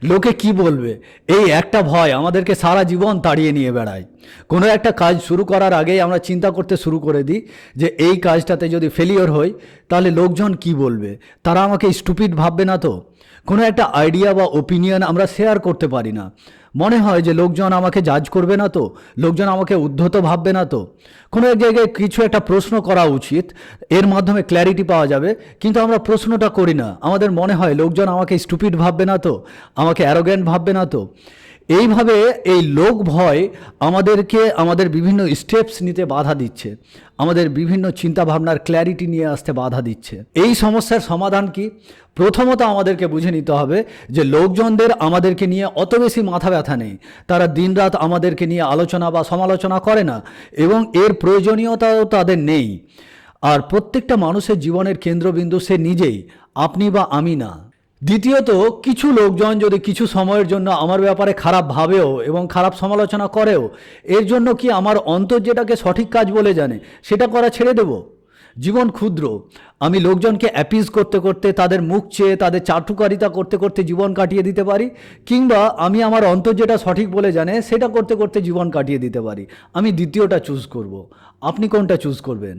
লোকে কি বলবে, এই একটা ভয় আমাদেরকে সারা জীবন তাড়িয়ে নিয়ে বেড়ায়। কোনো একটা কাজ শুরু করার আগেই আমরা চিন্তা করতে শুরু করে দিই যে এই কাজটাতে যদি ফেলিওর হই তাহলে লোকজন কি বলবে, তারা আমাকে স্টুপিড ভাববে না তো। কোনো একটা আইডিয়া বা ওপিনিয়ন আমরা শেয়ার করতে পারি না, মনে হয় যে লোকজন আমাকে জাজ করবে না তো, লোকজন আমাকে উদ্ধত ভাববে না তো। কোনো এক জায়গায় কিছু একটা প্রশ্ন করা উচিত, এর মাধ্যমে ক্ল্যারিটি পাওয়া যাবে, কিন্তু আমরা প্রশ্নটা করি না। আমাদের মনে হয় লোকজন আমাকে স্টুপিড ভাববে না তো, আমাকে অ্যারোগ্যান্ট ভাববে না তো। এইভাবে এই লোক ভয় আমাদেরকে আমাদের বিভিন্ন স্টেপস নিতে বাধা দিচ্ছে, আমাদের বিভিন্ন চিন্তাভাবনার ক্ল্যারিটি নিয়ে আসতে বাধা দিচ্ছে। এই সমস্যার সমাধান কি? প্রথমত আমাদেরকে বুঝে নিতে হবে যে লোকজনদের আমাদেরকে নিয়ে অত বেশি মাথা ব্যথা নেই। তারা দিনরাত আমাদেরকে নিয়ে আলোচনা বা সমালোচনা করে না, এবং এর প্রয়োজনীয়তাও তাদের নেই। আর প্রত্যেকটা মানুষের জীবনের কেন্দ্রবিন্দু সে নিজেই, আপনি বা আমি না। দ্বিতীয়ত, কিছু লোকজন যদি কিছু সময়ের জন্য আমার ব্যাপারে খারাপ ভাবেও এবং খারাপ সমালোচনা করেও, এর জন্য কি আমার অন্তর যেটাকে সঠিক কাজ বলে জানে সেটা করা ছেড়ে দেব? জীবন ক্ষুদ্র। আমি লোকজনকে অ্যাপিজ করতে করতে, তাদের মুখ চেয়ে, তাদের চাটুকারিতা করতে করতে জীবন কাটিয়ে দিতে পারি, কিংবা আমি আমার অন্তর যেটা সঠিক বলে জানে সেটা করতে করতে জীবন কাটিয়ে দিতে পারি। আমি দ্বিতীয়টা চুজ করব। আপনি কোনটা চুজ করবেন?